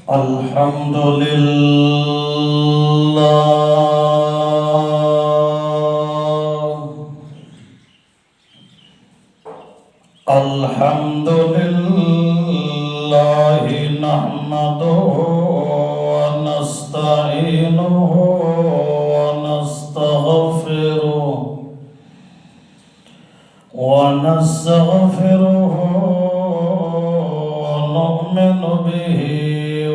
الحمد لله الحمد لله نحمده ونستعينه ونستغفره ونؤمن به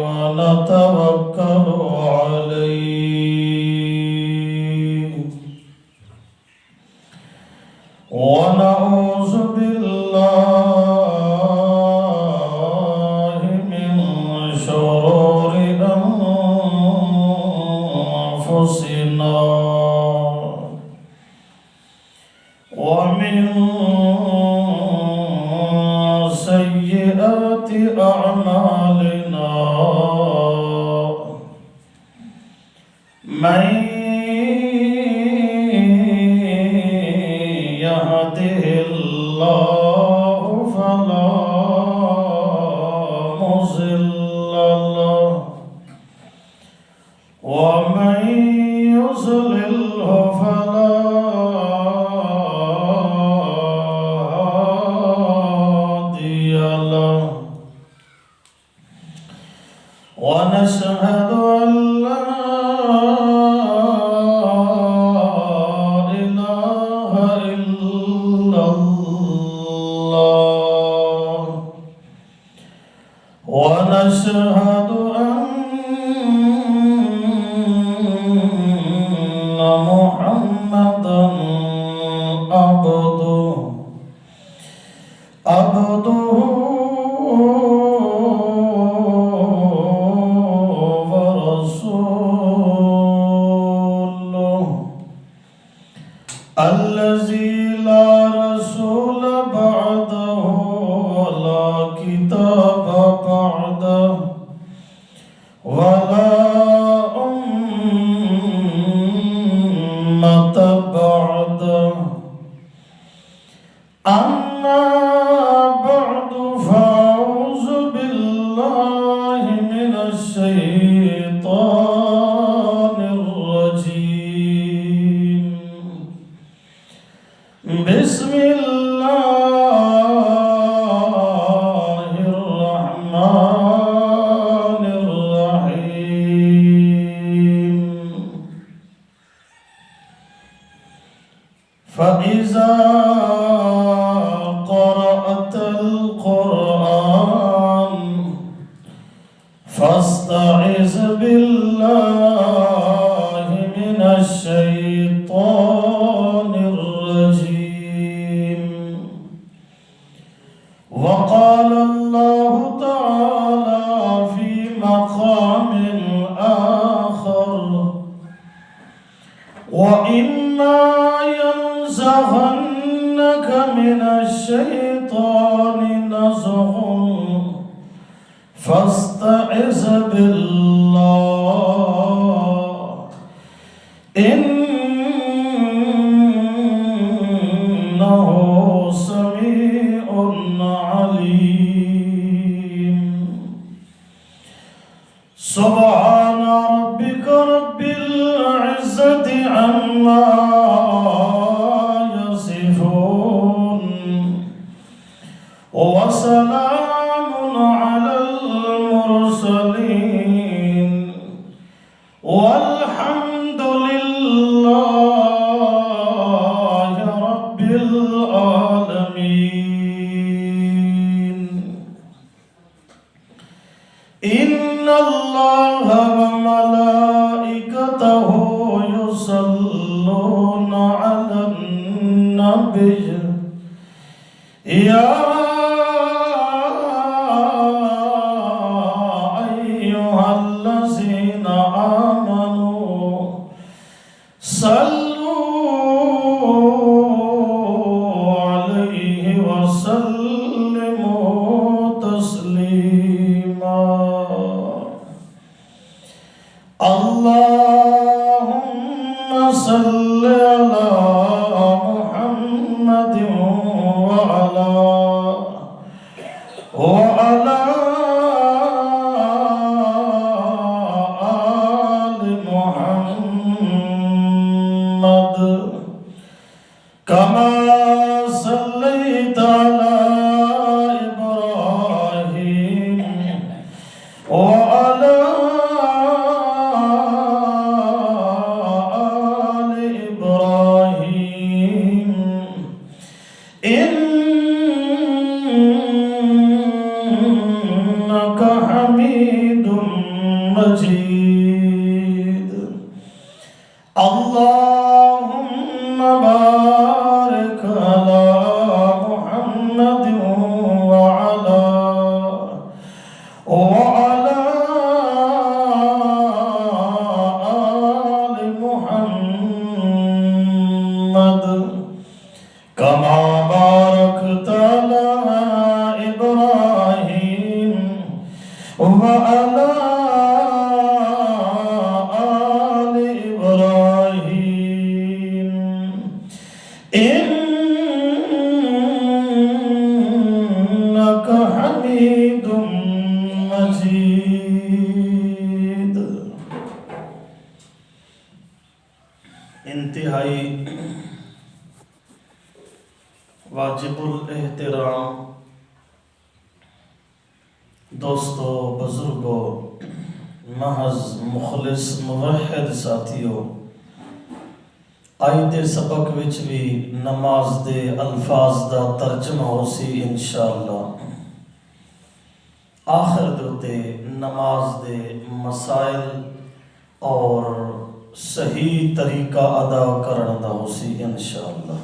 ونتوكل عليه ونعوذ بالله من شرور أنفسنا ومن سيئات أعمالنا من يهده الله فلا مضل له ومن يضلله فلا هادي له ونشهد أن لا إله إلا الله ونشهد أن محمدا عبده ورسوله الذي لا رسول بعده ولا كتاب بعده ولا أمة بعده أما بعد فأعوذ بالله من الشيطان الرجيم بسم الله الرحمن الرحيم فإذا قرأت القرآن فاستعذ بالله من الشيطان الرجيم وقال الله تعالى في مقام آخر وإما ينزغنك من الشيطان نزغ فاستعذ بالله إنه سميع عليم سبحان ربك رب العزة عما يصفون وسلام على المرسلين والحمد لله رب العالمين إن الله وملائكته يصلون على النبي يا أيها الذين آمنوا صلوا عليه وسلموا تسليما مجيد اللهم بارك على محمد وعلى آل محمد كما باركت على إبراهيم وعلى آل إبراهيم إنك حميد مجيد. انتہائی واجب الاحترام دوستو، بزرگو، محض مخلص موحد ساتھیو، آئی دے سبق وچ بھی نماز دے الفاظ دا ترجمہ ہو سی انشاءاللہ. آخر دوتے نماز دے مسائل اور صحیح طریقہ ادا کرن دا ہو سی انشاءاللہ.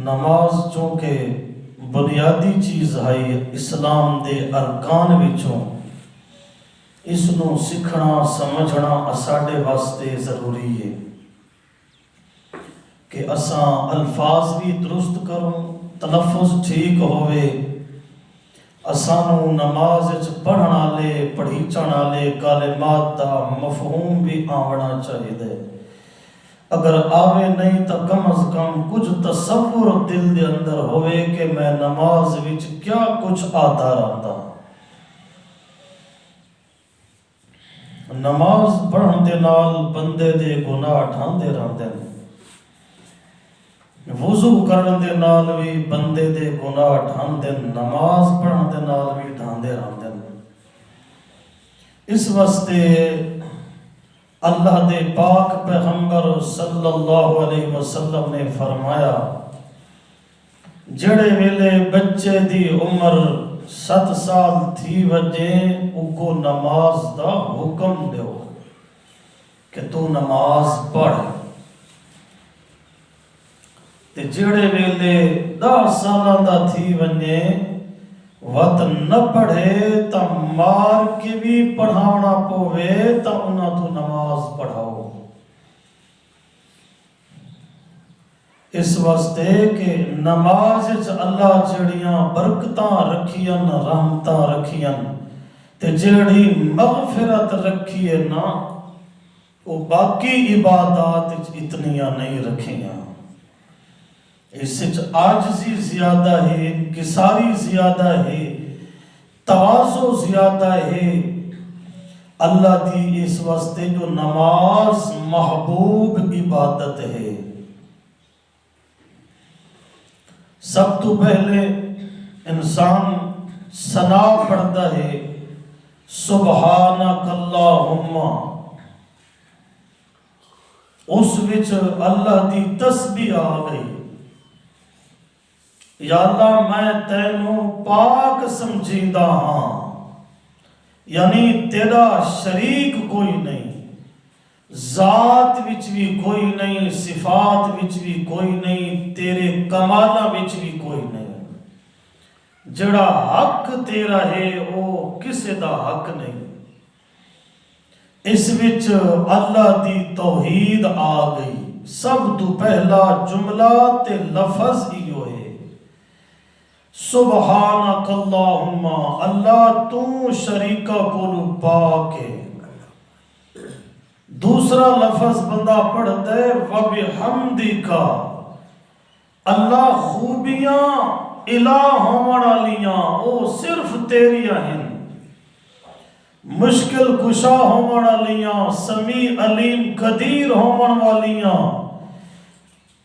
نماز چونکہ بنیادی چیز ہے اسلام دے ارکان وچوں، اس نو سکھنا سمجھنا اساڈے واسطے ضروری ہے کہ اساں الفاظ بھی درست کروں، تلفظ ٹھیک ہوئے، اسانو نماز وچ پڑھن والے پڑھیچن والے کلمات دا مفہوم بھی آونا چاہیے. اگر آوے نہیں تو کم از کم کچھ تصور دل دے اندر ہوئے کہ میں نماز وچ کیا کچھ آتا رہتا. نماز پڑھن دے نال بندے دے گناہ ڈھاندے رہندے ہیں. وضو کرن دے نال بھی بندے دے گناہ ڈھاندے، نماز پڑھن دے نال بھی ڈھاندے رہندے ہیں. اس واسطے اللہ دے پاک پیغمبر صلی اللہ علیہ وسلم نے فرمایا، جڑے ویلے بچے دی عمر 7 سال تھی وجے او کو نماز دا حکم دیو کہ تو نماز پڑھ. تے جڑے ویلے 10 سالاں دا تھی وجے وقت نہ پڑھے تا مار کے بھی پڑھاونا پوے تا انہاں تو نماز پڑھاؤ. اس واسطے کہ نماز وچ اللہ جڑیاں برکتاں رکھیاں، رحمتاں رکھیاں، تے جڑی مغفرت رکھی ہے نا، وہ باقی عبادات وچ اتنیاں نہیں رکھیاں. اس وچ عاجزی زیادہ ہے، انکساری زیادہ ہے، تواضع زیادہ ہے. اللہ دی اس واسطے جو نماز محبوب عبادت ہے. سب تو پہلے انسان ثنا پڑھتا ہے، سبحانک اللہم. اس وچ اللہ دی تسبیح آ گئی، یا اللہ میں تینوں پاک سمجھیندہ ہاں، یعنی تیرا شریک کوئی نہیں، ذات وچ بھی کوئی نہیں، صفات وچ بھی کوئی نہیں، تیرے کمالاں وچ بھی کوئی نہیں. جڑا حق تیرا ہے وہ کسے دا حق نہیں. اس وچ اللہ دی توحید آ گئی. سب تو پہلا جملہ تے لفظ ہی ہوئے، سبحانک اللہم، اللہ تو شریکہ کولو پاک ہے. دوسرا لفظ بندہ پڑھ دے وَبِحَمْدِکَ، اللہ خوبیاں الہ ہومن والیاں او صرف تیریاں ہیں، مشکل کشا ہومن والیاں، سمیع علیم قدیر ہومن والیاں،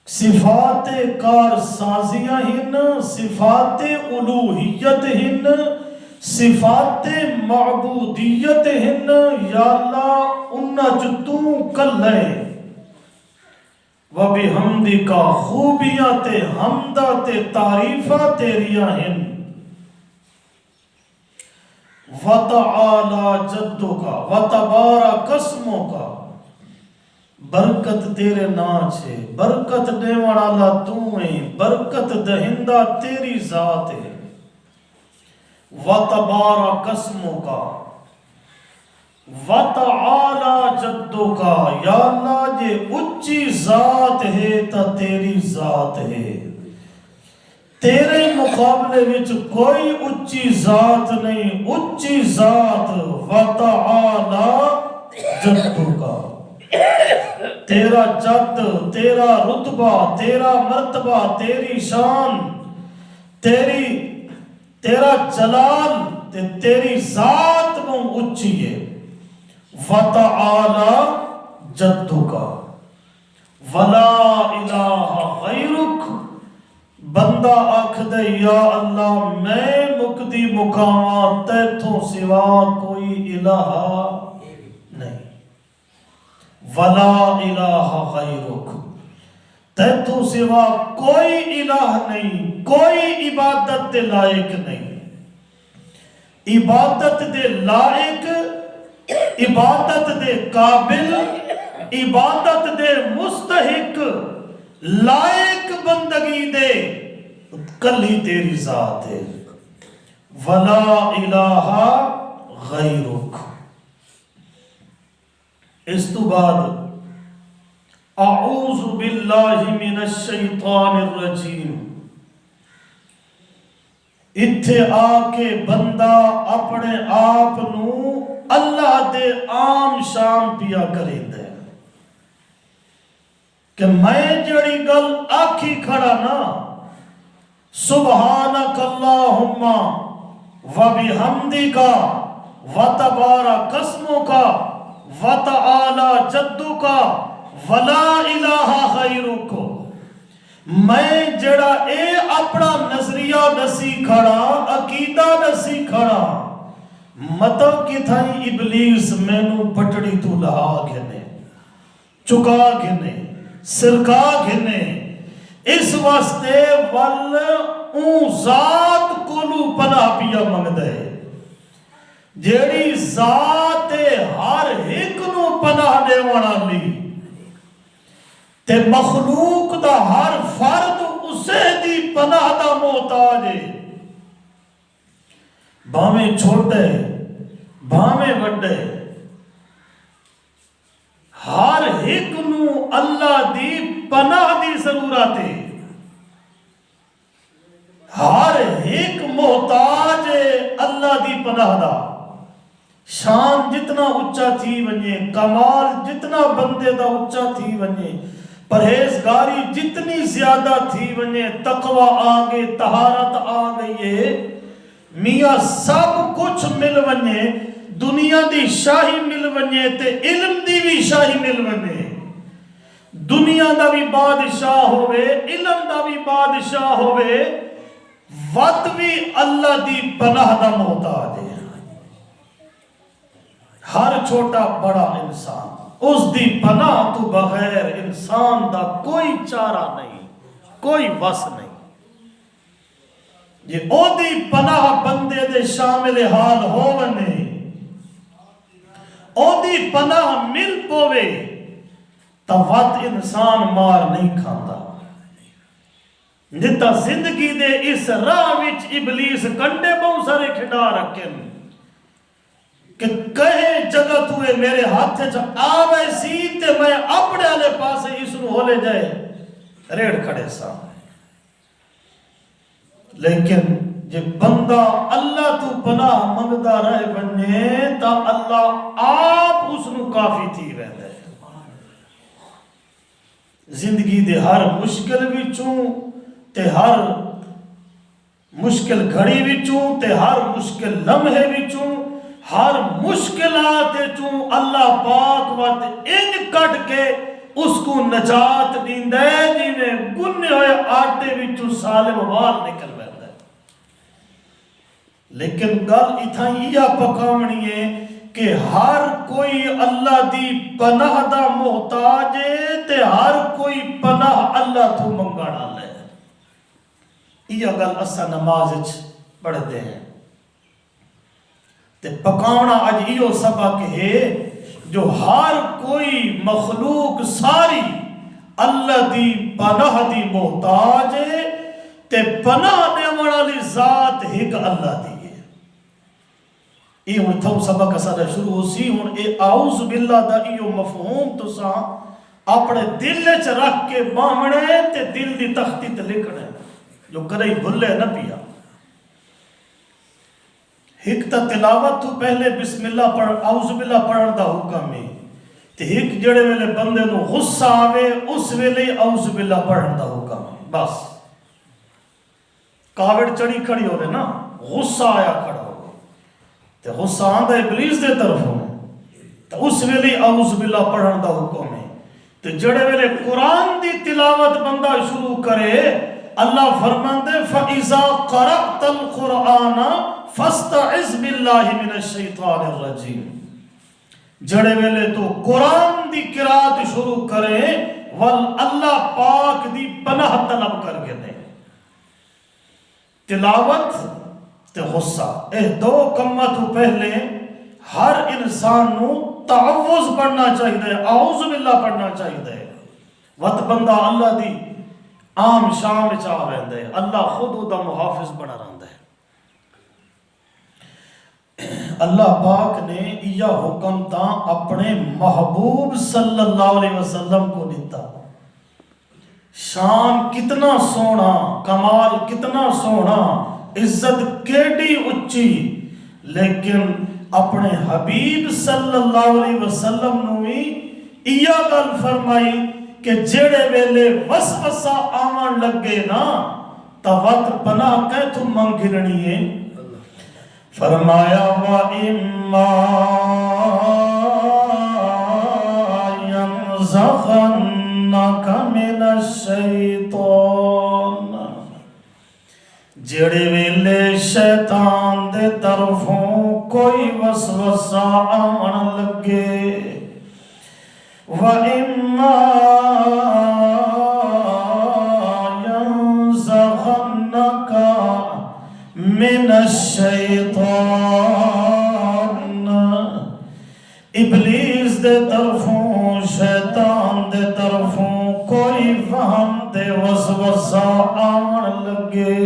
صفات کار سازیاں ہن، صفات الوہیت ہن، صفات معبودیت ہن. یا اللہ انہاں چ تو کلے. وَبِحَمْدِکَ، خوبیاں تے حمدہ تے تعریفہ تیریاں ہن. وَتَعَالَى جَدُّكَ وَتَبَارَكَ اسْمُكَ، برکت تیرے نام چھے، برکت دیوان اللہ تو ہیں، برکت دہندہ تیری ذات ہے۔ وَتَبَارَكَ اسْمُكَ وَتَعَالَى جَدُّكَ، یا اللہ یہ اچھی ذات ہے تا تیری ذات ہے، تیرے مقابلے وچ کوئی اچھی ذات نہیں، اچھی ذات۔ وَتَعَالَى جَدُّكَ، تیرا جد، تیرا رتبہ، تیرا مرتبہ، تیری شان، تیرا جلال تیری ذات میں اچھی ہے۔ وَتَعَالَى جَدُّكَ وَلَا إِلَٰهَ غَيْرُكَ، بندہ آکھ دے یا اللہ میں مقدی مقامات تیتھوں سوا کوئی الہ نہیں، وَلَا إِلَٰهَ غَيْرُكَ، تیتھوں سوا کوئی الہ نہیں، کوئی عبادت دے لائق نہیں، عبادت دے لائق، عبادت دے قابل، عبادت دے مستحق، لائق بندگی دے کلی تیری ذات ہے۔ وَلَا إِلَٰهَ غَيْرُكَ، اس تو بعد اعوذ باللہ من الشیطان الرجیم، اتھے آکے بندہ اپنے آپ نو اللہ دے عام شام پیا کریں دے کہ میں جڑی گل آکھی کھڑا نا، سبحانک اللہم وبحمدک وتبارک اسمک وتعالی جدک ولا الہ غیرک، میں جڑا اے اپنا نظریہ نسی کھڑا، عقیدہ نسی کھڑا، مطلب کی تھائی ابلیس مینو پٹڑی تو لہا گھنے، چکا گھنے، سرکا گھنے، اس واسطے ول اون ذات کولو پناہ پیا منگ دے، جیڑی ذات ہر ایک نو پناہ دے وانا لی، تے مخلوق دا ہر فرد اسے دی پناہ دا محتاج ہے، بھامیں چھوٹے بھامیں بڑے، ہر ایک نو اللہ دی پناہ دی ضرورت ہے، ہر ایک محتاج ہے اللہ دی پناہ دا۔ شان جتنا اچھا تھی ونجے، کمال جتنا بندے دا اچھا تھی ونجے، پرہیزگاری جتنی زیادہ تھی ونجے، تقوی آگے، طہارت آگئی ہے، میاں سب کچھ مل ونجے، دنیا دی شاہی مل ونجے تے علم دی بھی شاہی مل ونجے، دنیا دا بھی بادشاہ ہوئے، علم دا بھی بادشاہ ہوئے، وقت بھی اللہ دی پناہ دا محتاج ہے۔ ہر چھوٹا بڑا انسان اس دی پناہ تو بغیر انسان دا کوئی چارہ نہیں، کوئی وس نہیں، یہ او دی پناہ بندے دے شامل حال ہونے، او دی پناہ مل پوے تا وقت انسان مار نہیں کھاندا۔ جتا زندگی دے اس راہ وچ ابلیس کنڈے بہت سارے کھڑا رکھیں کہ کہیں جگہ توئے میرے ہاتھ سے آوے سی تے میں اپنے آلے پاسے اس نو ہو لے جائے ریڑ کھڑے سامنے، لیکن جب بندہ اللہ تو پناہ منگدا رہے بنے تا اللہ آپ اس نو کافی تھی رہتا ہے۔ زندگی دے ہر مشکل وچوں تے ہر مشکل گھڑی وچوں تے ہر مشکل لمحے وچوں ہر مشکلات وچوں اللہ پاک وقت ان کٹ کے اس کو نجات دیندے جنہیں گنے ہوئے آٹے وچوں سالم وال نکل بیٹھتا ہے۔ لیکن گل اتھائی یہ پکاونی ہے کہ ہر کوئی اللہ دی پناہ دا محتاج ہے تے ہر کوئی پناہ اللہ تو منگانا لے۔ یہ گل اسا نماز پڑھ دے ہیں، تے پکاونا اج ایو سبق ہے جو ہر کوئی مخلوق ساری اللہ دی پناہ دی محتاج ہے تے پناہ دیون والی ذات ایک اللہ دی ہے. یہ ہن تھو سبق اساں شروع ہو سی. ہن اے اعوذ باللہ دا ایو مفہوم تساں اپنے دل وچ رکھ کے باہنے تے دل دی تختی تے لکھنا جو کدی بھلے نہ پیا. ایک تا تلاوت تو پہلے بسم اللہ پڑھ اعوذ باللہ پڑھن دا حکم ہے تے ایک جڑے ویلے بندے نو غصہ آوے اس ویلے اعوذ باللہ پڑھن دا حکم ہے. بس کاوڑ چڑی کھڑی ہوے نا غصہ آیا کھڑا ہو تے غصہ آندا ابلیس دے طرفوں تے اس ویلے اعوذ باللہ پڑھن دا حکم ہے. تے جڑے ویلے قرآن دی تلاوت بندہ شروع کرے اللہ فرماندے فَإِذَا قَرَأْتَ الْقُرْآنَ فَاسْتَعِذْ بِاللَّهِ مِنَ الشَّيْطَانِ الرَّجِيمِ. جڑے ویلے تو قرآن دی قرات شروع کرے اللہ پاک دی پناہ طلب کر کے دیں. تلاوت تے غصہ اے دو کمہ تو پہلے ہر انسان نو تعوذ پڑھنا چاہیے اعوذ باللہ پڑھنا چاہیے. وقت بندہ اللہ دی عام شام چاہ رہندا ہے اللہ خود دا محافظ بنا رہندا ہے. اللہ پاک نے یہ حکم تا اپنے محبوب صلی اللہ علیہ وسلم کو دیتا. شان کتنا سونا کمال کتنا سونا عزت کیڑی اچھی لیکن اپنے حبیب صلی اللہ علیہ وسلم نو بھی یہ گل فرمائی کہ جڑے ویلے وسوسہ آون لگے نا تا وقت پناہ کہ تو منگنی ہے. فرمایا وَإِمَّا يَنزَغَنَّكَ مِنَ الشَّيْطَانِ. جڑے ویلے شیطان دے طرفوں کوئی وسوسہ آن لگے وَإِمَّا يَنزَغَنَّكَ مِنَ الشَّيْطَانِ. ابلیس دے طرفوں شیطان دے طرفوں کوئی وہم دے وسوسہ آن لگے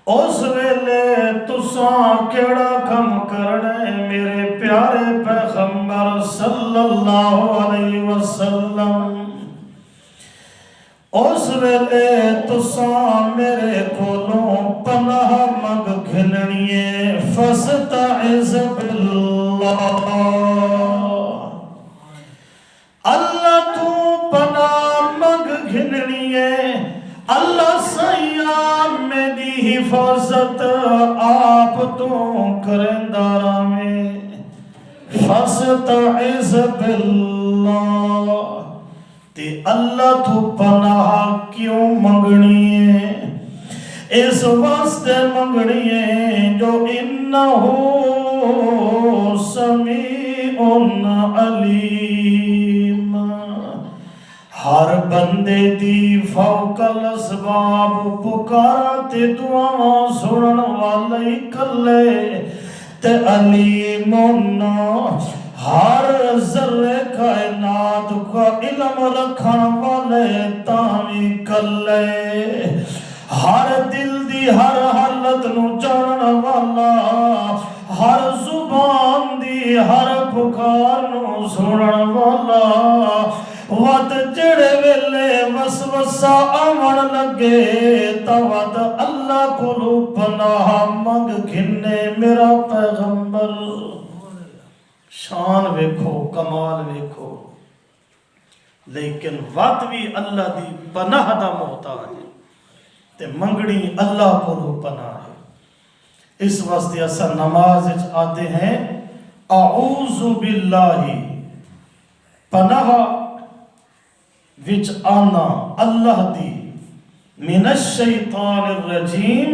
اس ویلے تساں کیڑا کم کرنے میرے پیارے پیغمبر صلی اللہ علیہ وسلم. اس ویلے تساں میرے کولوں پناہ منگ گھننیے فاستعذ باللہ. اللہ تو پناہ منگ گھننیے اللہ سیاں میری حفاظت آپ تو کرندارا میں فاستعذ باللہ. تے اللہ تو پناہ کیوں منگنی ہے اس واسطے منگنی ہے جو انہو سمیع علیم. ہر بندے دی فوق الاسباب پکارا تے دعا سنن والے کلے تے علیم ہر ذرے کائنات کا علم رکھن والے تاوی کلے ہر دل دی ہر حالت نو جانن والا ہر زبان دی ہر پکار نو سنن والا. وقت جڑے ویلے وسوسہ آون لگے تا وقت اللہ کو پناہ منگ گھنے میرا پیغمبر. شان ویکھو کمال ویکھو لیکن وقت بھی اللہ دی پناہ دا محتاج ہے تے منگنی اللہ کو پناہ ہے. اس واسطے اسا نماز آتے ہیں اعوذ باللہ پناہ وچ آنا اللہ دی من الشیطان الرجیم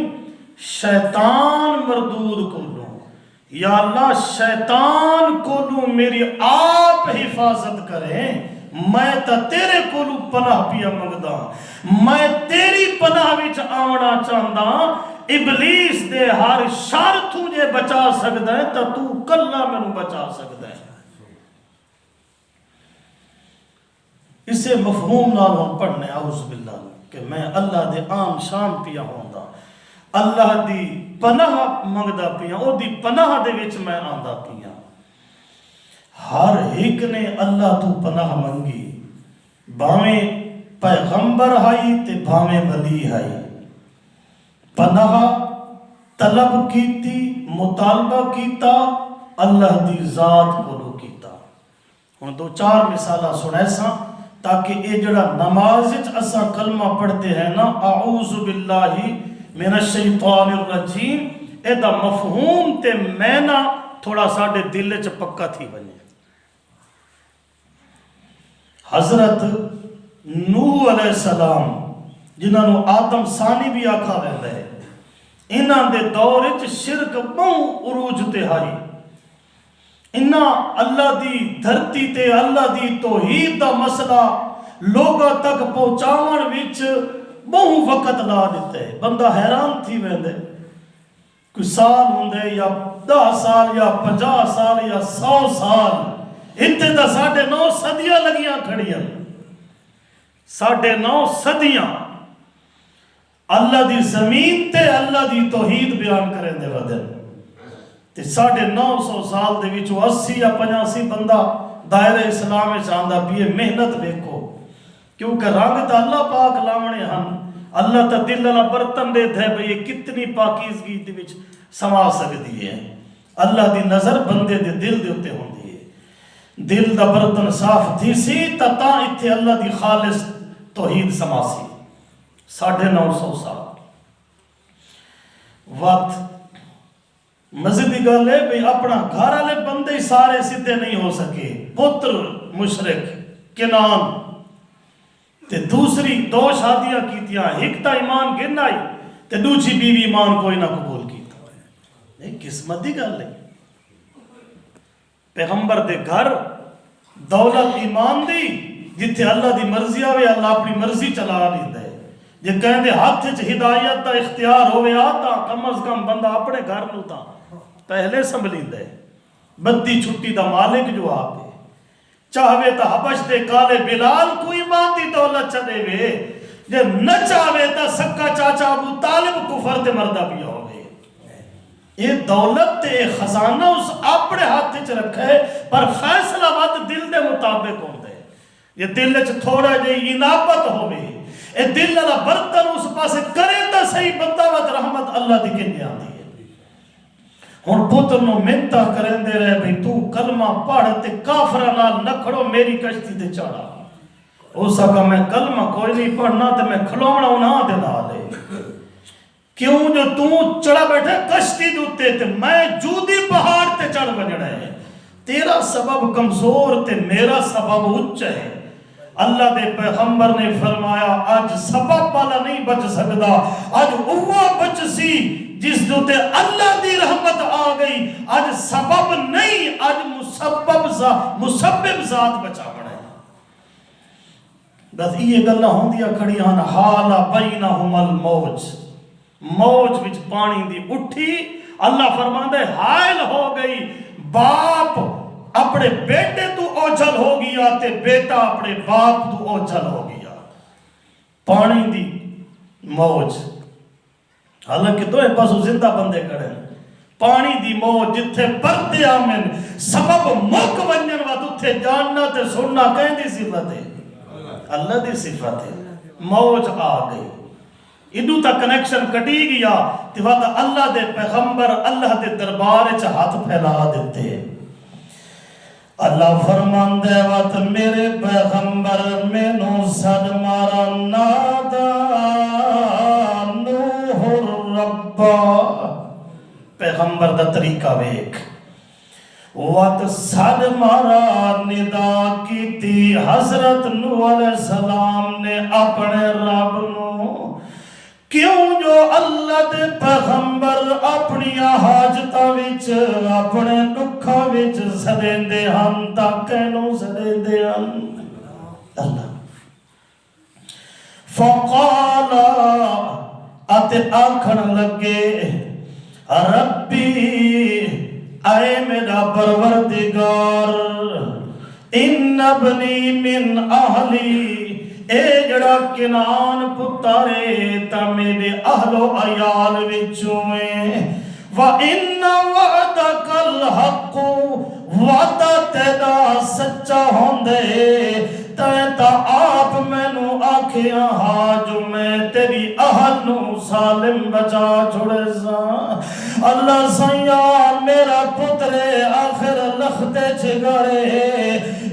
شیطان مردود کو لوں. یا اللہ شیطان کو لوں میری آپ حفاظت کریں. میں تا تیرے کو لوں پناہ پیا منگدا میں تیری پناہ وچ آونا چاہندا. ابلیس دے ہر شر تجھے بچا سکتا ہے تو تو کلا میں بچا سکتا ہے. اسے مفہوم نال ہم پڑھنے اعوذ باللہ کہ میں اللہ دے عام شام پیا ہوندا، اللہ دی پناہ منگدا پیا، او دی پناہ دے وچ میں آندا پیا. ہر ایک نے اللہ تو پناہ منگی، بھاویں پیغمبر ہائی تے بھاویں ولی ہائی، پناہ طلب کیتی، مطالبہ کیتا، اللہ دی ذات کولو کیتا. ہن دو چار مثالاں سنائساں تاکہ اے جڑا نماز وچ اساں کلمہ پڑھتے ہیں نا اعوذ باللہ من الشیطان الرجیم، اے دا مفہوم تے معنی تھوڑا ساڈے دل وچ پکا تھی ونجے. حضرت نوح علیہ السلام جنہاں نو آدم ثانی بھی آکھا ویندا ہے، انہاں دے دور وچ شرک بہت عروج تے آئی. انہاں اللہ دی دھرتی تے اللہ دی توحید دا مسئلہ لوگاں تک پہنچاون وچ بہت وقت لا دیتا ہے. بندہ حیران تھی ویندے، کوئی سال ہوندے یا 10 سال یا 50 سال یا 100 سال، اتنے دا 9.5 صدیاں لگیاں کھڑیاں، 9.5 صدیاں اللہ دی زمین تے اللہ دی توحید بیان کریں دے ودن. تے 950 سال دے وچوں 80 یا 85 بندہ دائرہ اسلام وچ آندا بھی محنت ویکھو، کیونکہ رنگ تے اللہ پاک لاونے ہن. اللہ تا دل والا برتن دے دے بھئی کتنی پاکیزگی دے وچ سما سکدی ہے. اللہ دی نظر بندے دے دل دے اوتے ہوندی ہے. دل دا برتن صاف تھی سی تا ایتھے اللہ دی خالص توحید سما سی. 950 سال وقت مزید گل ہے بھئی اپنا گھر والے بندے سارے سیدھے نہیں ہو سکے. پتر مشرک کنان تے دوسری 2 شادیاں کیتیاں، ایک تا ایمان گن آئی تے دوسری بیوی ایمان کوئی نہ قبول کیتا. نہیں قسمت دی گل ہے. پیغمبر دے گھر دولت ایمان دی، جتھے اللہ دی مرضی آوے اللہ اپنی مرضی چلا لیندا ہے. جے کہندے ہاتھ وچ ہدایت دا اختیار ہوے آتا کم از کم بندہ اپنے گھر نوں تا پہلے سنبھلیندا ہے. بدی چھٹی دا مالک جو آپ ہے، چاہوے تا حبش دے کالے بلال کو ایمان دی دولت چلے وے، جے نہ چاہوے تا سکا چاچا ابو طالب کفر تے مردہ بھی ہوئے. یہ دولت تے خزانہ اس اپنے ہاتھ وچ رکھا ہے، پر فیصلہ وقت دل دے مطابق ہوتا ہے. یہ دل وچ تھوڑا جہی انابت ہوئے، اے دل والا برتن اس پاسے کرے تا صحیح بندہ وقت رحمت اللہ دی کنے آتی ہے. ہن پتر نو منتا کریں دے رہے بھئی تو کلمہ پڑھ تے کافرہ نال نہ کھڑو میری کشتی تے چڑھا. ہو سکا میں کلمہ کوئی نہیں پڑھنا تے میں کھلونا انہاں دے نالے. کیوں جو تو چڑھا بیٹھے کشتی دوتے تے میں جودی پہاڑ تے چڑھ بجڑا ہے. تیرا سبب کمزور تے میرا سبب اچ ہے. اللہ دے پیغمبر نے فرمایا آج سبب والا نہیں بچ سکتا، آج اوہ بچ سی جس دوتے اللہ دی رحمت آ گئی. آج سبب نہیں، آج مسبب ذات بچا پڑا ہے. بس یہ گلہ ہوں دیا کھڑی ہن حالا بینہم الموج، موج وچ پانی دی اٹھی. اللہ فرماندہ ہے حائل ہو گئی، باپ اپنے بیٹے تو اوجھل ہو گیا تے بیٹا اپنے باپ تو اوجھل ہو گیا. پانی دی موج، حالانکہ دوئے پاسو زندہ بندے کھڑے ہیں. پانی دی موج جتھے پردے آمن سبب مک ونجن وقت اتھے جاننا تے سننا کہیں دی صفت ہے، اللہ دی صفت ہے. موج آ گئی، ادو تا کنیکشن کٹی گیا تے وقت اللہ دے پیغمبر اللہ دے دربار چ ہاتھ پھیلا دیتے. اللہ فرمان دے وقت میرے پیغمبر میں نو صد مارا نادا نوح الربا. پیغمبر دا طریقہ ویک وقت صد مارا ندا کی تھی حضرت نوح علیہ السلام نے اپنے رب نو. کیوں جو اللہ دے پیغمبر اپنی حاجتاں وچ اپنے دکھاں وچ سدیندے ہن تا کینوں سدیندے ہن. اللہ فقال اتے آکھن لگے ربی اے میرا پروردگار ان ابنی من اہلی اے جڑا کنان پترے تا میرے اہل و عیال وچوں وَإِنَّ وَعْدَكَ الْحَقُّ وعدہ تیرا سچا ہوندے تا آپ میں نو آکھیاں ہاں جو میں تیری اہل نو سالم بچا چھوڑے سا اللہ سیاں میرا پترے آخر لختے چھگارے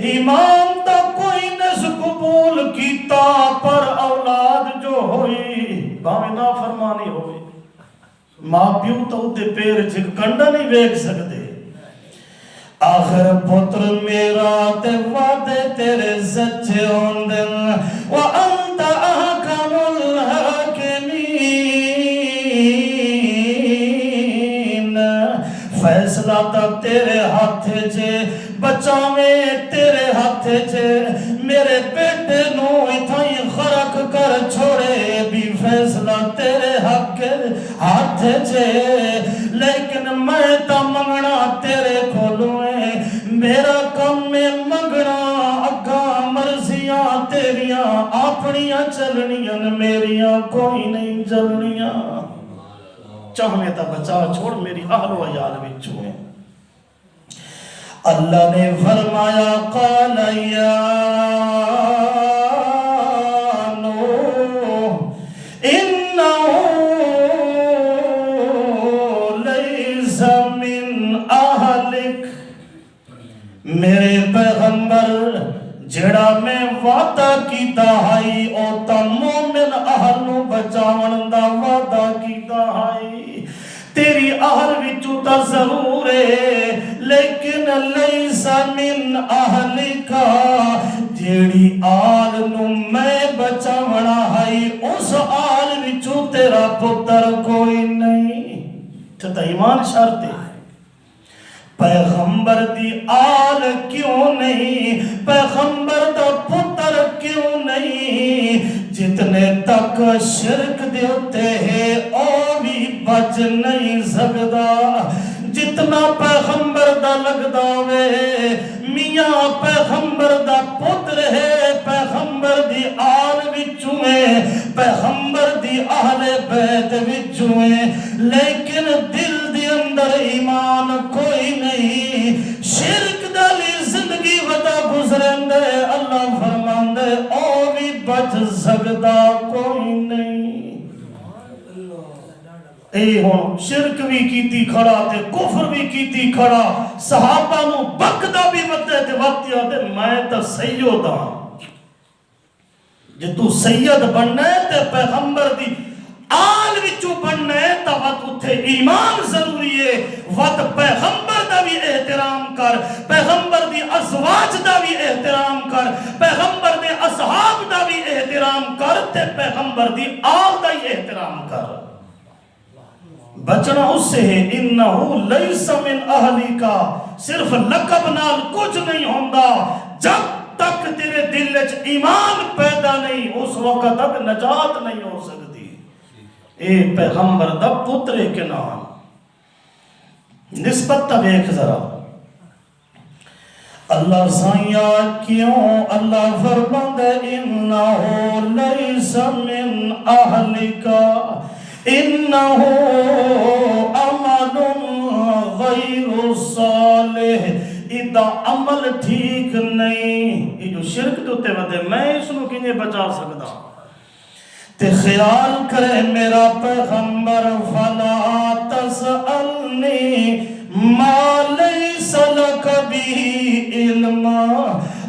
ایمان تا کوئی نس قبول کیتا پر اولاد جو ہوئی باویں نافرمانی ہوئی ماں پیو تو تے پیر جھک کنڈا نہیں ویکھ سکتے آخر پتر میرا تے وعدے تیرے سچے ہوندن وَأَنْتَ أَحْكَمُ الْحَاكِمِينَ فیصلہ تک تیرے ہاتھ چھے بچاویں تیرے ہاتھ چھے میرے بیٹے نو اتھائی خرق کر چھوڑے بھی فیصلہ تیرے ہاتھ چھے لیکن میں تا منگنا تیرے کھولویں میرا کم میں منگنا اگاں مرضیاں تیریاں اپنیاں چلنیاں میریاں کوئی نہیں چلنیاں چاہمیں تا بچا چھوڑ میری اہل و عیال وچوں ہیں اللہ نے فرمایا قال یا نوح انہو لیس من اہلک میرے پیغمبر جڑا میں وعدہ کی دہائی او تا مومن اہل نو بچاون دا وعدہ کی دہائی تیری اہل وچوں تا ضرور ہے لیکن لیس من اہلکا جیڑی آل نو میں بچاونا ہے اس آل وچوں تیرا پتر کوئی نہیں چھتا ایمان شرط ہے پیغمبر دی آل کیوں نہیں پیغمبر دا پتر کیوں نہیں جتنے تک شرک دیتے ہیں او بھی بچ نہیں سکتا جتنا پیغمبر دا لگدا وے میاں پیغمبر دا پتر ہے پیغمبر دی آل وچوں ہے پیغمبر دی اہل بیت وچوں ہے لیکن دل دی اندر ایمان کوئی نہیں شرک دالی زندگی ودا گزرندے اللہ فرماندے او بھی بچ سکتا کوئی نہیں اے ہون شرک بھی کیتی کھڑا تے کفر بھی کیتی کھڑا صحابہ نو بکدا بھی وقتے تے وقتی آتے میں تا سید ہاں جے تو سید بننے تے پیغمبر دی آل وچوں بننے تا وقت اتھے ایمان ضروری ہے وقت پیغمبر دا بھی احترام کر پیغمبر دی ازواج دا بھی احترام کر پیغمبر دے اصحاب دا بھی احترام کر تے پیغمبر دی آل دا ہی احترام کر بچنا اس سے ہے انہو لیس من اہلی کا صرف لقب نال کچھ نہیں ہوندہ جب تک تیرے دل وچ ایمان پیدا نہیں اس وقت تک نجات نہیں ہو سکتی اے پیغمبر دا پترے کے نام نسبت تا ایک ذرا اللہ سائیہ کیوں اللہ فرماندے انہو لیس من اہلی کا انہو عمل غیر صالح ادا عمل ٹھیک نہیں یہ جو شرک دوتے ودے میں اس نو کنجے بچا سکتا تے خیال کرے میرا پیغمبر فلا تسألنی ما لیس لک بھی علم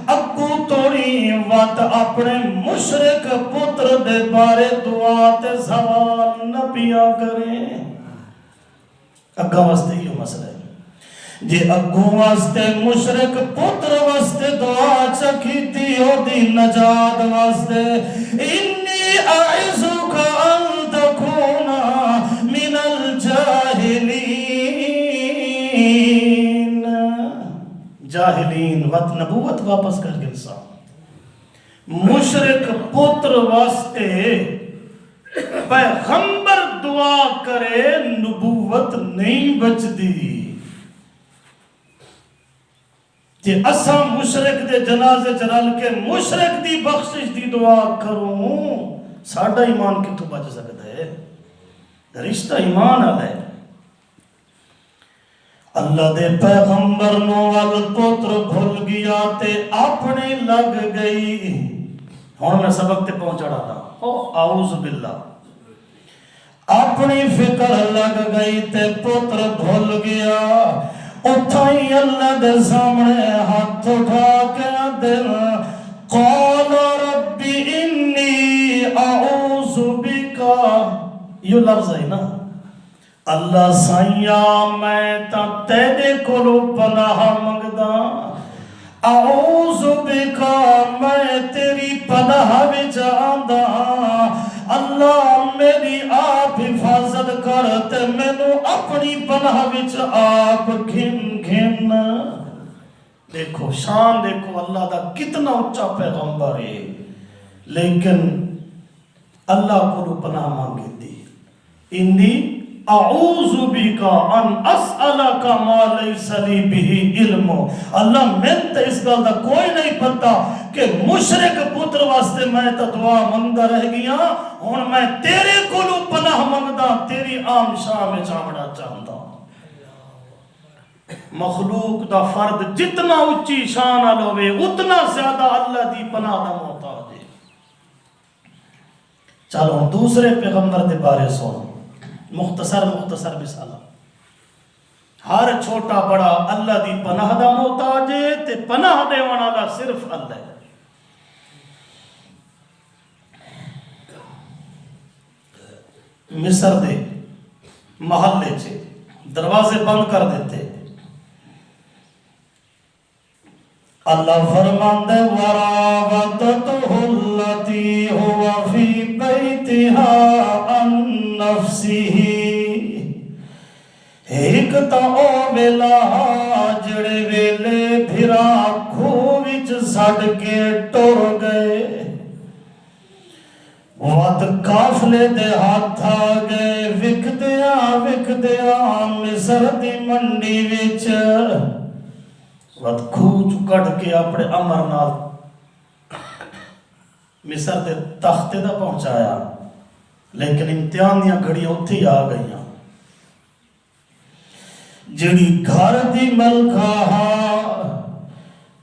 اگو توڑی وقت اپنے مشرک پتر دے بارے دعا تے سوال نہ پیا کریں اگا واسطے یہ مسئلہ ہے جے اگو واسطے مشرک پتر واسطے دعا چکیتی ہو دی نجات واسطے انی اعزک ان تکونا من الجاہلین جاہلین وقت نبوت واپس کر کے انسان مشرک پتر واسطے پیغمبر دعا کرے نبوت نہیں بچدی کہ اساں مشرک دے جنازے چرل کے مشرک دی بخشش دی دعا کروں ساڈا ایمان کتوں بچ سکتا ہے رشتہ ایمان والا ہے اللہ دے پیغمبر نو وال پتر بھول گیا تے اپنے لگ گئی ہن میں سبق تے پہنچا رہا او اعوذ باللہ اپنی فکر لگ گئی تے پتر بھول گیا اتھائی اللہ دے سامنے ہاتھ اٹھا کے دل قال ربی انی اعوذ بکا یہ لفظ ہے نا اللہ سائیاں میں تا تیرے کولو پناہ منگدا اعوذ بکا میں تیری پناہ وچ آندا اللہ میری آپ حفاظت کر تے مینوں اپنی پناہ وچ آپ گھن دیکھو شان دیکھو اللہ دا کتنا اونچا پیغمبر ہے لیکن اللہ کو پناہ مانگی تھی انی اعوذ بکا ان اسألک ما لیس لی بہ علم اللہ میں تے اس گل دا کوئی نہیں پتا کہ مشرک پتر واسطے میں تا دعا منگدا رہ گیا ہن میں تیرے کولو پناہ منگدا تیری عام شاہ میں چاوڑا چاہندا مخلوق دا فرد جتنا اونچی شان والا ہوے اتنا زیادہ اللہ دی پناہ دا محتاج ہے چلو دوسرے پیغمبر دے بارے سنو مختصر مثال ہر چھوٹا بڑا اللہ دی پناہ دا محتاج ہے تے پناہ دیون والا صرف اللہ ہے مصر دے محلے چے دروازے بند کر دیتے اللہ فرماندے وراودته التي هو في بيتها عن نفسه ایک تا او ویلا جڑے ویلے پھرا کھو وچ سڑ کے ٹر گئے وقت قافلے دے ہاتھ آ گئے وکدیاں مصر دی منڈی وچ وقت کھوچ کٹ کے اپنے امر نال مصر دے تختے دا پہنچایا لیکن امتحان دیا گھڑیاں اتھی آ گئیاں جڑی گھر دی ملکہ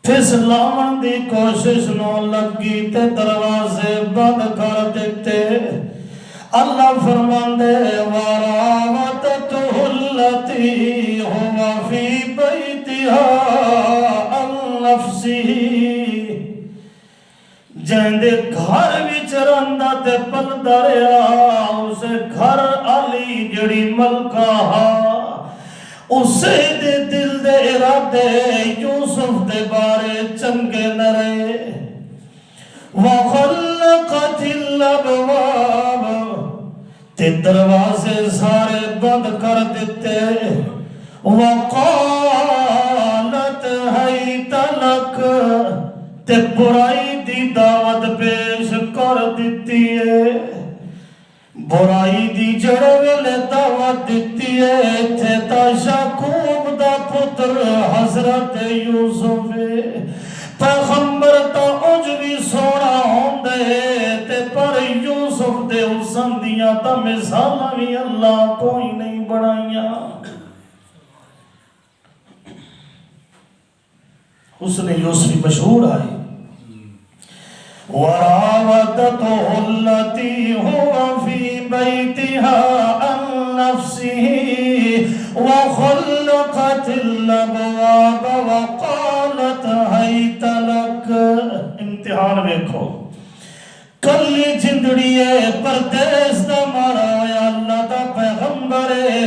پھسلاون دی کوشش نو لگی تے دروازے بند کر دیتے اللہ فرماندے وراودته التي هو في بيتها عن نفسه جندے گھر وچ رہندا تے پلدا رہیا اس گھر علی جڑی ملکہ اسے دے دل دے ارادے یوسف دے بارے چنگے نہ رہے وَخَلَّقَتِ الْأَبْوَابَ تے دروازے سارے بند کر دیتے وَقَالَتْ هَيْتَ لَكَ تے برائی دی دعوت پیش کر دیتی ہے برائی دی جڑے ویلے دعوت دیتی ہے تے تا یعقوب دا پتر حضرت یوسف پیغمبر تا اونج بھی سونا ہوندے تے پر یوسف دے حسن دیاں تا مثالاں بھی اللہ کوئی نہیں بنائیاں حسن یوسفی مشہور آئی وراودته التي هو في بيتها عن نفسه وخلقت الابواب وقالت هيت لك امتحان دیکھو کلی جندڑی ہے پردیس دا مارا ہے اللہ دا پیغمبر ہے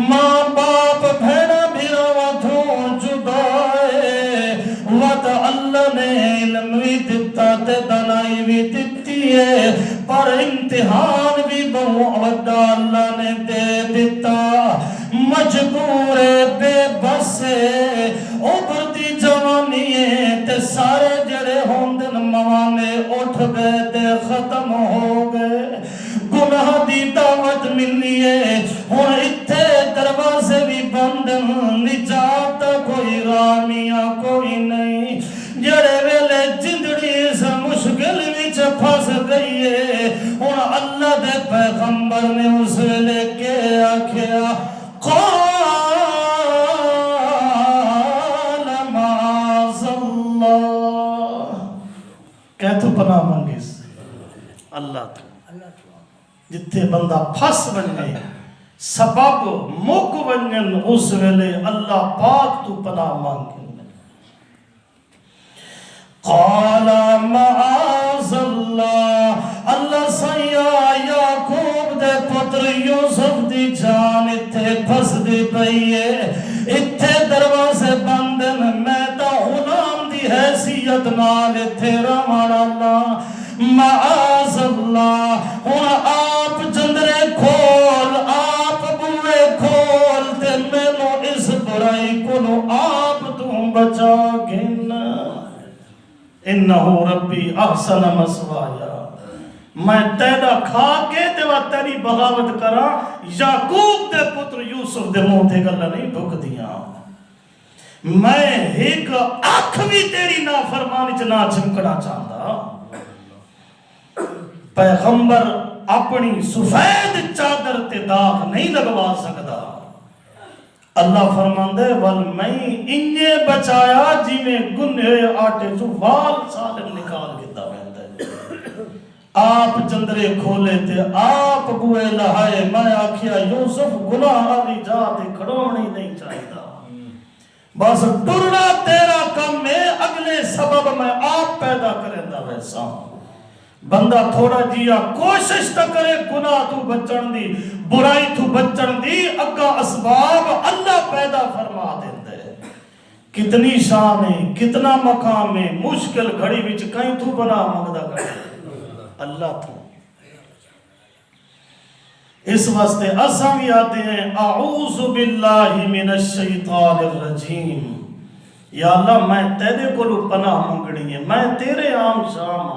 ماں باپ بھیڑا بھیرا تو جدا ہے وعد اللہ نے علم بھی دیتا تے دنائی بھی دیتی ہے پر امتحان بھی بہت اللہ نے دے دیتا مجبور بے بس اوپر دی جوانی ہے تے سارے جڑے ہوندن موانے اٹھ گئے تے ختم ہو گئے گناہ دی دعوت ملی ہے نجات کوئی رامیہ کوئی نہیں جڑے ویلے جندڑی اس مشکل وچ پھس گئی ہے ہن اللہ دے پیغمبر نے اس ویلے کے آکھیا قال معاذ اللہ کہ تو پناہ منگیس اللہ تو جتھے بندہ پھس بنے سبب مک ونجن اس ویلے اللہ پاک تو پناہ مانگے قال معاذ اللہ اللہ سیاہ یعقوب دے پتر یوسف دی جان اتھے پھس دی پئیے اتھے دروازے بندن میں تا غلام دی حیثیت نال اتھے رمان اللہ معاذ اللہ ہن آپ جندرے کھول آپ بوئے کھول تے مینوں اس برائی کو آپ تو بچا گھن انہو ربی احسن مسوایا میں تیرا کھا کے تیوا تیری بغاوت کرا یعقوب دے پتر یوسف دے منہ تے گلا نہیں ڈھک دیا میں ایک آنکھ بھی تیری نافرمانی چ نہ چمکنا چاہتا پیغمبر اپنی سفید چادر تے داغ نہیں لگوا سکتا اللہ فرماندے ول میں انجے بچایا جی میں گنے آٹے جو وال سالم نکال کے داویندے آپ جندرے کھولے تھے آپ بوئے لہائے میں آکھیا یوسف گناہ آلی جاتے کھڑونی نہیں چاہیدا بس ٹرنا تیرا کم میں اگلے سبب میں آپ پیدا کریں دا ویسا بندہ تھوڑا جیا کوشش تا کرے گناہ تو بچن دی برائی تو بچن دی اگا اسباب اللہ پیدا فرما دیندے کتنی شان ہے کتنا مقام ہے مشکل گھڑی وچ کہیں تو بنا مگدہ کرے اللہ تو اس واسطے اساں بھی آتے ہیں اعوذ باللہ من الشیطان الرجیم یا اللہ میں تیرے کو پناہ منگنی ہے میں تیرے عام شام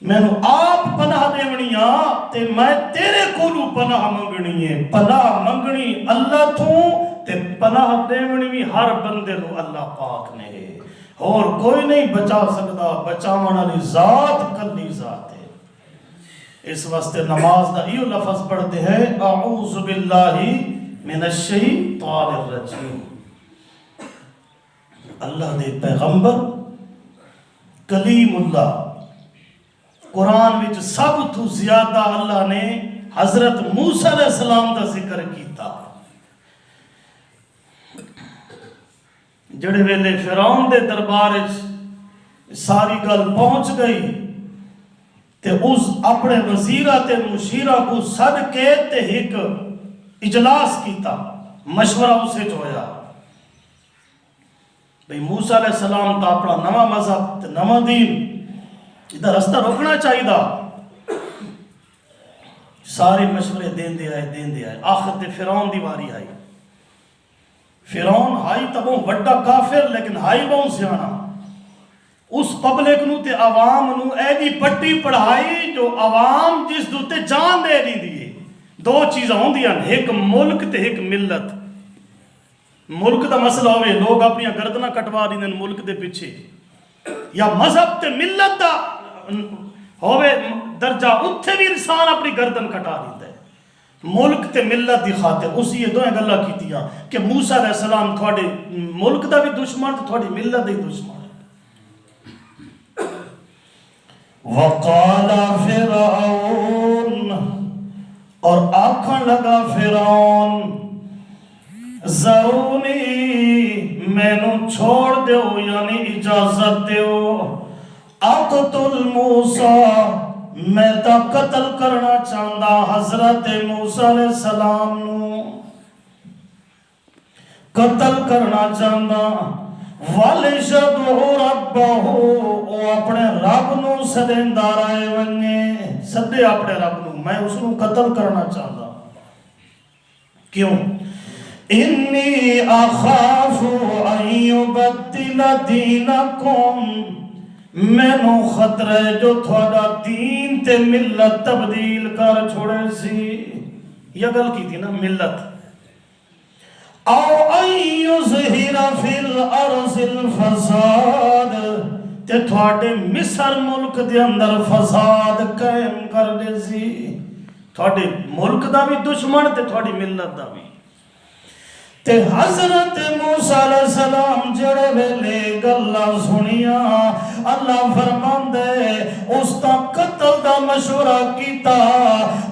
میں آپ پناہ دیونیاں تے میں تیرے کولو پناہ منگنی ہے پناہ منگنی اللہ تو تے پناہ دیونی بھی ہر بندے نو اللہ پاک نے ہے اور کوئی نہیں بچا سکتا بچاون والی ذات کلی ذات ہے اس واسطے نماز دا یہ لفظ پڑھتے ہیں اعوذ باللہ من الشیطان الرجیم اللہ دے پیغمبر کلیم اللہ قرآن وچ سب تو زیادہ اللہ نے حضرت موسیٰ علیہ السلام دا ذکر کیتا جڑے ویلے فرعون دے دربار ساری گل پہنچ گئی تے اس اپنے وزیرہ تے مشیرہ کو صد کے تے ایک اجلاس کیتا مشورہ اسے جو ہویا بھئی موسیٰ علیہ السلام تا اپنا نواں مذہب تے نواں دین ادھر رستہ روکنا چاہیے دا سارے مشورے دین دے آئے آخر تے فرعون دی واری آئی فرعون ہائی تبوں وڈا کافر لیکن ہائی بہن سیانا اس پبلک نو تے عوام نو ایدی پٹی پڑھائی جو عوام جس دوتے جان دے دی دیئے دو چیزیں ہوں دیا ایک ملک تے ایک ملت ملک دا مسئلہ ہوئے لوگ اپنی گردنہ کٹوا دی دن ملک دے پیچھے یا مذہب تے ملت دا ہوئے درجہ اتھے بھی انسان اپنی گردن کٹا دیتا ہے ملک تے ملت دی خاطر اسی یہ دوئیں گلہ کی تیاں کہ موسیٰ علیہ السلام تھوڑے ملک دا بھی دشمن تھے تھوڑی ملت دی دشمن وقال فرعون اور آنکھن لگا فرعون ضرونی میں نو چھوڑ دیو یعنی اجازت دیو اقتل موسیٰ میں تا قتل کرنا چاہتا حضرت موسیٰ علیہ السلام نو قتل کرنا چاہتا وَلِشَدْعُ رَبَّهُ او اپنے رب نو سدیندار آئے ونگے سدے اپنے رب نو میں اس نو قتل کرنا چاہتا کیوں انی اخاف ان یبدل دینکم میں نو خطرے جو تھوڑا دین تے ملت تبدیل کر چھوڑے سی یہ گل کی تھی نا ملت او ان یظہر فی الارض الفساد تے تھوڑے مصر ملک دے اندر فساد قائم کر دے سی تھوڑے ملک دا بھی دشمن تے تھوڑی ملت دا بھی تے حضرت موسیٰ علیہ السلام جڑے ویلے گلہ سنیا اللہ فرماندے اس تا قتل دا مشورہ کیتا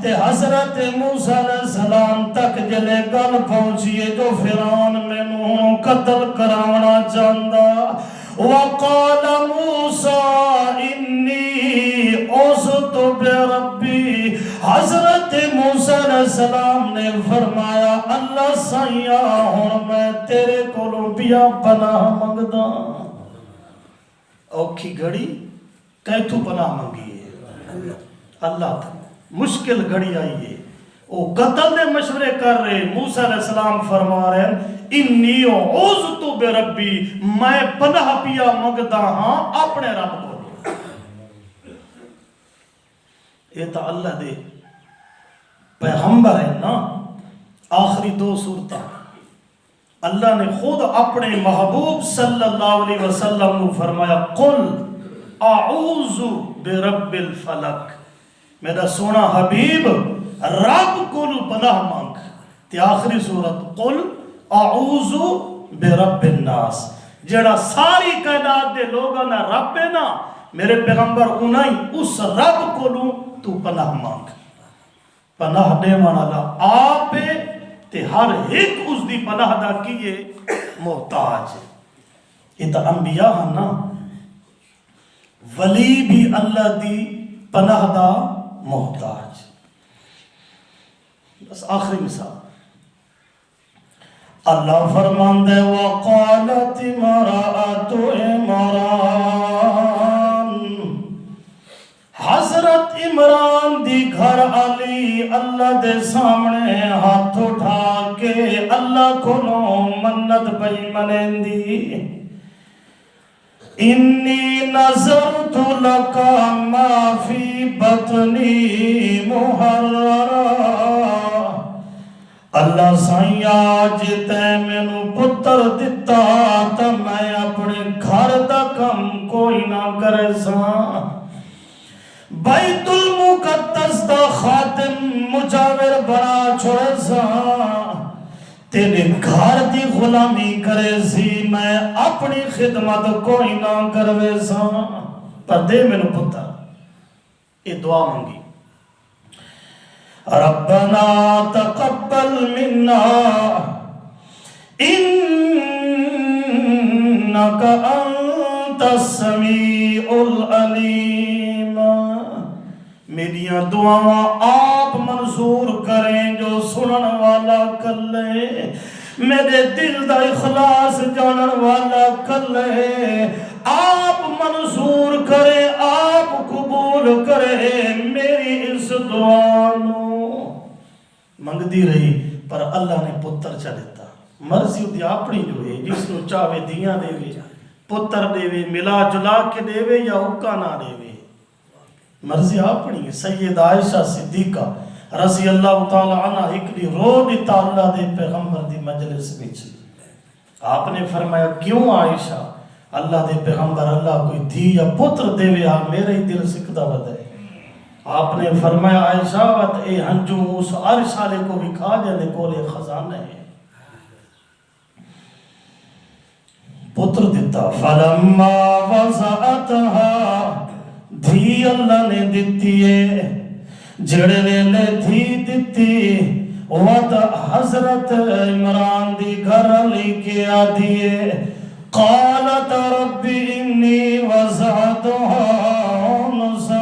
تے حضرت موسیٰ علیہ السلام تک جلے گل پہنچیے جو فرعون میں نوں قتل کراونا چاہندا وقال موسیٰ انی عُذْتُ بربی حضرت موسیٰ علیہ السلام نے فرمایا اللہ سائیاں ہون میں تیرے کولوں بیا پناہ منگدا اوکھی گھڑی کہیں تو پناہ منگی ہے اللہ تھا مشکل گھڑی آئی ہے وہ قتل دے مشورے کر رہے موسیٰ علیہ السلام فرما رہے ہیں انی عُذْتُ بربی میں پناہ پیا منگدا ہاں اپنے رب کو یہ تو اللہ دے پیغمبر ہے نا آخری دو صورتیں اللہ نے خود اپنے محبوب صلی اللہ علیہ وسلم نے فرمایا قل اعوذ برب الفلق میرا سونا حبیب رب کو پناہ مانگ تے آخری صورت قل اعوذ برب الناس جڑا ساری کائنات دے لوگاں نا رب ہے نا میرے پیغمبر انہی اس رب کو تو پناہ مانگ پناہ دے والا آپ تے ہر ایک اس دی پناہ دا کیے محتاج یہ تو انبیاء ہیں نا ولی بھی اللہ دی پناہ دا محتاج بس آخری مثال اللہ فرماندے وقالت امرأت عمران حضرت عمران دی گھر علی اللہ دے سامنے ہاتھ اٹھا کے اللہ کو منت پئی منین دی انی نظرت لکا ما فی بطنی محررہ اللہ سائیں آج تے میں نو پتر دیتا تا میں اپنے گھر دا کم کوئی نہ کرے ساں بیت المقدس دا خاتم مجاور بنا چھوڑے ساں تیرے گھر دی غلامی کرے سی میں اپنی خدمت کوئی نہ کروے ساں پر دے میں نو پتر یہ دعا منگی ربنا تقبل منا انك انت السميع العليم میریاں دعاواں آپ منظور کریں جو سنن والا کلے میرے دل دا اخلاص جانن والا کلے آپ منظور کریں آپ قبول کریں میری اس دعا نو منگ دی رہی پر اللہ نے پتر چا دیتا مرضی دی اپنی جو ہے جس نو چاہے دیاں دے وے پتر دے وے ملا جلا کے دے وے یا حکا نہ دے وے مرضی اپنی سید عائشہ صدیقہ رضی اللہ تعالی عنہ ایک دی رو دیتا اللہ دے پیغمبر دی مجلس وچ آپ نے فرمایا کیوں عائشہ اللہ دے پیغمبر اللہ کوئی دھی یا پتر دے وے میرے ہی دل سکتا بدے آپ نے فرمایا عائشہ وقت اے ہنجوں اس عرش والے کو بھی کھا جانے کولے خزانہ ہے پتر دیتا فلما وضعتها دھی اللہ نے دیتی ہے جڑے ویلے دھی دیتی وقت حضرت عمران دی گھر لے کے آدھیے قالت رب انی وضعتها انثى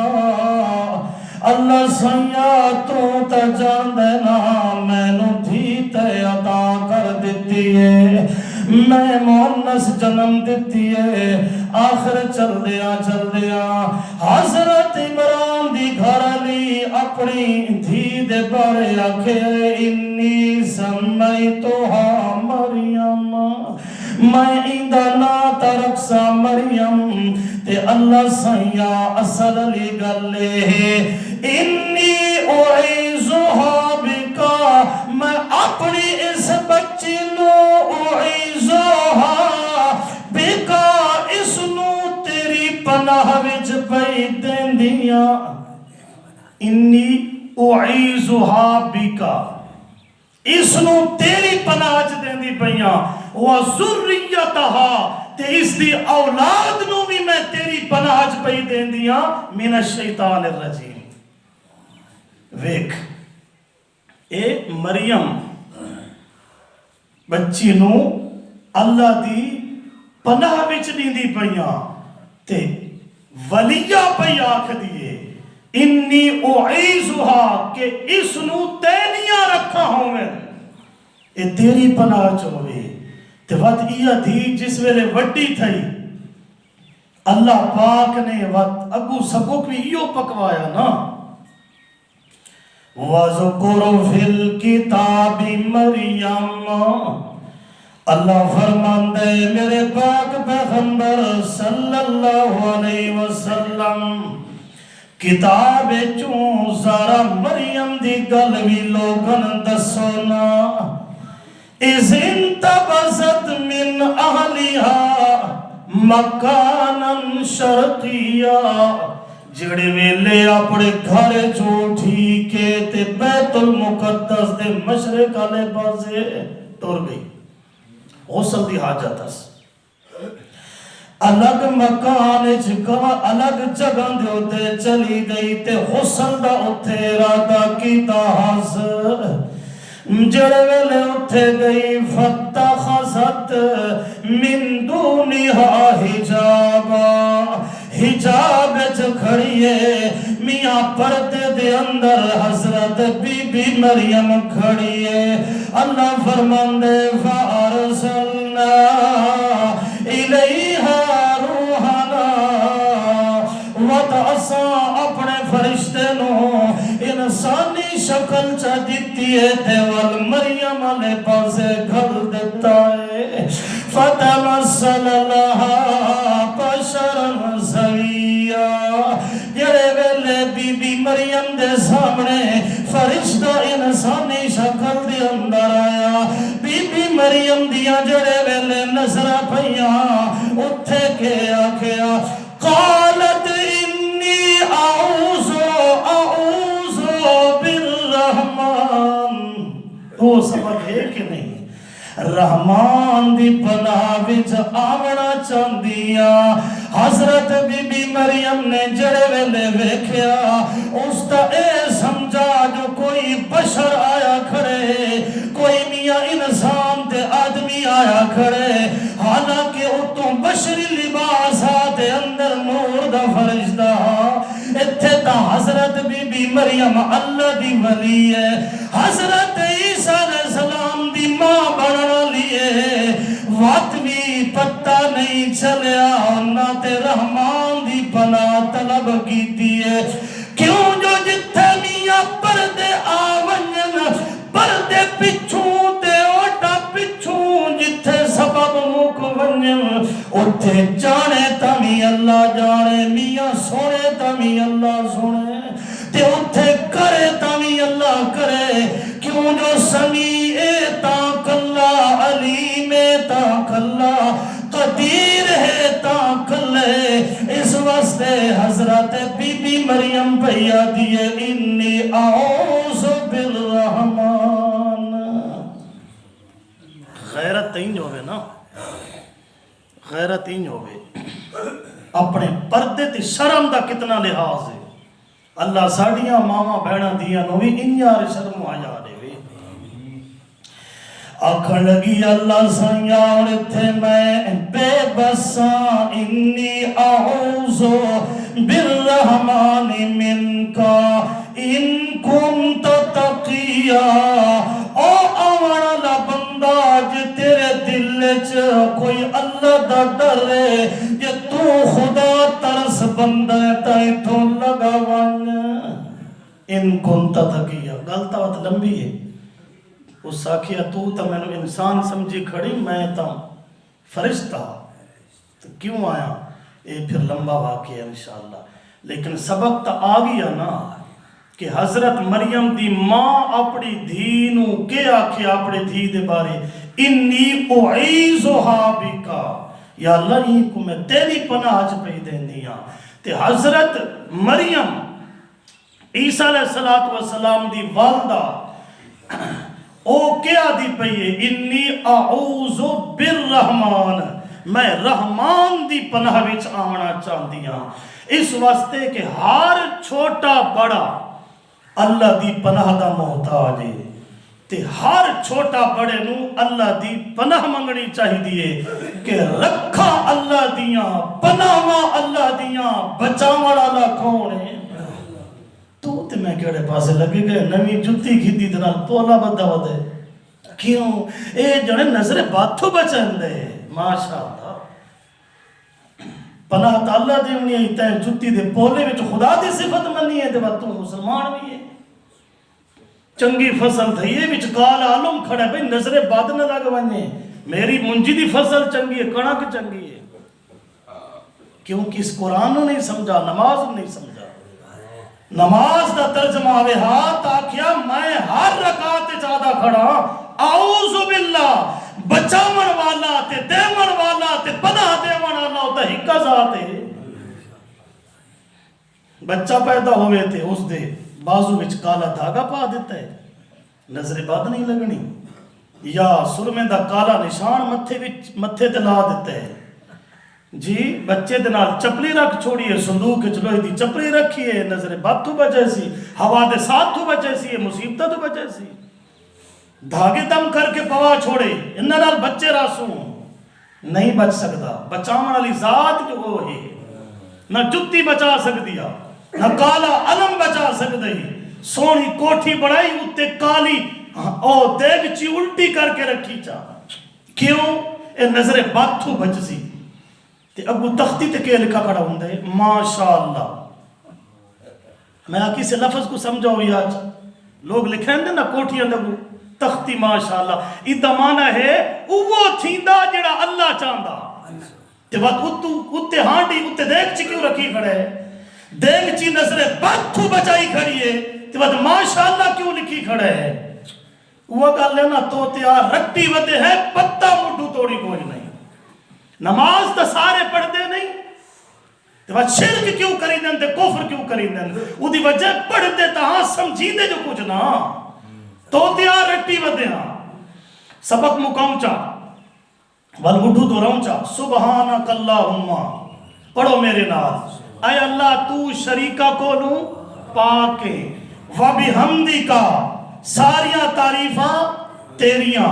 اللہ سیاں تو تا جان دینا میں نو دھی تے عطا کر دیتی ہے میں مؤنث جنم دیتی ہے آخر چل دیا حضرت عمران دی گھر لی اپنی دھی دے بارے آکھے انی سمیتھا مریم میں ایندہ نا ترکسا مریم تے اللہ سیاں اصل لی گلے انی اعیذہا بکا میں اپنی اس بچی نو پئی دیندیاں انی اعیذھا بکا اس نو تیری پناہ چ دیندی پیاں وذریتھا تے اس دی اولاد نو بھی میں تیری پناہ چ پئی دیندیاں من الشیطان الرجیم ویکھ اے مریم بچی نو اللہ دی پناہ وچ دیندی پیاں تے ولیہ پئی آکھ دیے انی اعیذھا کہ اس نو تینیاں رکھا ہوں میں اے تیری پناہ چوے تے وقت یہ تھی جس ویلے وڈی تھئی اللہ پاک نے وقت اگو سبق بھی یہ پکوایا نا وَذْكُرْ فِي الْكِتَابِ مَرْيَمَ اللہ فرماندے میرے پاک پیغمبر صلی اللہ علیہ وسلم کتاب چوں ذرا مریم دی گل بھی لوگن دسونا اِذْ انْتَبَذَتْ مِنْ أَهْلِهَا مَكَانًا شَرْقِيًّا جڑے ویلے اپنے گھر چھوٹی کے تے بیت المقدس دے مشرق والے پاسے ٹر گئی غسل دی حاجت اس الگ مکان الگ جگہ دے ہوتے چلی گئی تے غسل دا اتھے ارادہ کیتا حاضر جڑے ویلے اتھے گئی فَاتَّخَذَتْ مِن دُونِهَا حِجَابًا حجاب کھڑیے میاں پردے دے اندر حضرت بی بی مریم کھڑیے اللہ فرماندے فَأَرْسَلْنَا إِلَيْهَا رُوحَنَا وَتَعْسَا اپنے فرشتے نو انسانی شکل چا دیتی ہے تے والمریم علیہ پاسے گھر دیتا ہے فَتَمَثَّلَ لَهَا بَشَرًا سَوِيًّا جڑے ویلے بی بی مریم دے سامنے فرشتہ انسانی شکل دے اندر آیا بی بی مریم دیا جڑے ویلے نظر پہیاں اتھے کے آکھیا قالت انی اعوذ بالرحمن وہ سبق ہے کہ نہیں رحمان دی پناہ وچ آونا چاندیاں حضرت بی بی مریم نے جڑے ویلے ویکھیا اس تا اے سمجھا جو کوئی بشر آیا کھڑے کوئی میاں انسان تے آدمی آیا کھڑے حالانکہ اتوں بشری لباس آتے اندر نور دا فرشتہ اتھے تا حضرت بی بی مریم اللہ دی ولی ہے حضرت عیسیٰ علیہ السلام دی ماں بڑھنا لیے وقت بھی پتہ نہیں چلیا نہ تے رحمان دی پناہ طلب کی دیئے کیوں جو جتھے میاں پردے آونجن پردے پچھوں تے اوٹا پچھوں جتھے سبب مک ونجن اتھے جانے تمی اللہ جانے میاں سونے تمی اللہ سونے تے اتھے کرے تمی اللہ کرے کیوں جو سمیع تاک اللہ علیم تاک اللہ قدیر ہے تاک اللہ اس واسطے حضرت بی بی مریم پہیا دیئے انی اعوذ بالرحمن غیرت تین ہوئے نا غیرت تین ہوئے اپنے پردے تے شرم دا کتنا لحاظ ہے اللہ ساڑیاں ماما بہنا دیا نو بھی انیار شرم آیا دے وے آکھن لگی اللہ سنیا اور تھے میں بے بساں انی اعوذ بالرحمن منکا ان کنت تقیا او آوانا لا بندہ جے تیرے دل کوئی اللہ دا ڈر ہے جے تو خدا ترس بندہ تائیں تو لگا وان ان کنت تقیا گلتا وقت لمبی ہے اس آکھیا تو تا میں نے انسان سمجھی کھڑی میں تا فرشتہ تو کیوں آیا یہ پھر لمبا واقعہ ہے انشاءاللہ لیکن سبق تا آگیا نا کہ حضرت مریم دی ماں اپنی دینوں کے آکھیا اپنی دھی دے بارے انی اعیذھا بکا یا اللہ ہی کو میں تیری پناہ چ پئی دین دیاں تے حضرت مریم عیسیٰ علیہ السلام دی والدہ او کیا دی پئیے انی اعوذ بالرحمن، میں رحمان دی پناہ وچ آنا چاہتی ہاں، اس واسطے کہ ہر چھوٹا بڑا اللہ دی پناہ دا محتاج ہے، تے ہر چھوٹا بڑے نو اللہ دی پناہ منگنی چاہی دیئے کہ رکھا اللہ دیاں، پناہاں اللہ دیاں، بچاوڑ اللہ کون ہے؟ تو تے میں کہڑے پاسے لگے گئے نوی جتی کھیتی دنال پولا بدہ ودے کیوں اے جنے نظر باتھو بچن دے ماشاءاللہ پناہ تا اللہ دے انہی ایتا ہے جتی دے پولے میں جو خدا دی صفت منی ہے دے بات تو مسلمان بھی ہے چنگی فصل تھئیے وچ کال عالم کھڑا ہے بھئی نظر باد نہ لگ بنے میری منجی دی فصل چنگی ہے کڑک چنگی ہے کیونکہ اس قرآن نے نہیں سمجھا نماز نہیں سمجھا نماز دا ترجمہ آوے ہاتھ آکھیا میں ہر رکعت زیادہ کھڑا اعوذ باللہ بچاون والا تے دیون والا تے پناہ دیون والا ہوتا ہکا ذات ہے بچہ پیدا ہوئے تھے اس دے بازو وچ کالا دھاگا پا دیتا ہے نظر بد نہیں لگنی یا سرمے دا کالا نشان متھے تے لا دیتا ہے جی بچے دنال چپلی رکھ چھوڑیے صندوق چلوئی دی چپلی رکھیے نظر بد تو بچے سی ہوا دے ساتھ تو بچے سی مصیبتہ تو بچے سی دھاگے دم کر کے پوا چھوڑے انہا بچے راسوں نہیں بچ سکتا بچاون والی ذات جو وہ ہے نہ جتی بچا سک دیا نہ کالا علم بچا سک دی سونی کوٹھی بڑھائی اتے کالی او دیگ چی الٹی کر کے رکھی چاہ کیوں اے نظر بد تو بچ سی ابو تختی تے کے لکھا کھڑا ہوں دے ماشاءاللہ میں آکی سے لفظ کو سمجھا ہوئی آج لوگ لکھیں دے نا کوٹھی اندر تختی ماشاءاللہ ایدہ معنی ہے وہ تھیندہ جڑا اللہ چاندہ تے وقت اتے ہانڈی اتے دیکھ چی کیوں رکھی کھڑے دیکھ چی نظر بد تو بچائی کھڑی ہے تے وقت ماشاءاللہ کیوں لکھی کھڑے ہے وہ کہا لینا تو تیار رکھتی ودے ہے پتہ مڈو توڑی کوئی نہیں نماز تا سارے پڑھ دے نہیں تو بات شرک کیوں کری دیں دے کفر کیوں کری دیں وہ دی وجہ پڑھ دے تا ہاں سمجھی دے جو کچھ نا تو تیار رٹی ودے ہاں سبق مقام چا والوڈو دو رہوں چا سبحانک اللہم پڑھو میرے نال اے اللہ تو شریکہ کو لوں پاکے وبحمدی کا ساریاں تعریفاں تیریاں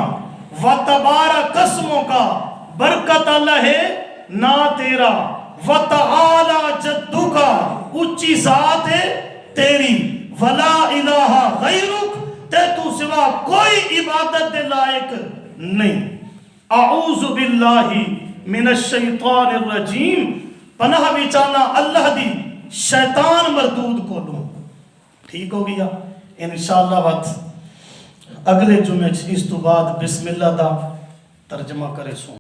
وتبارک قسموں کا برکت اللہ ہے نا تیرا وَتَعَالَى جَدُّكَ اچھی ذات ہے تیری وَلَا إِلَهَ غَيْرُكَ تے تو سوا کوئی عبادت دے لائق نہیں اعوذ باللہ من الشیطان الرجیم پناہ بیچانا اللہ دی شیطان مردود کو لوں ٹھیک ہو گیا انشاءاللہ وقت اگلے جمعہ اس تو بعد بسم اللہ دا ترجمہ کرے سوں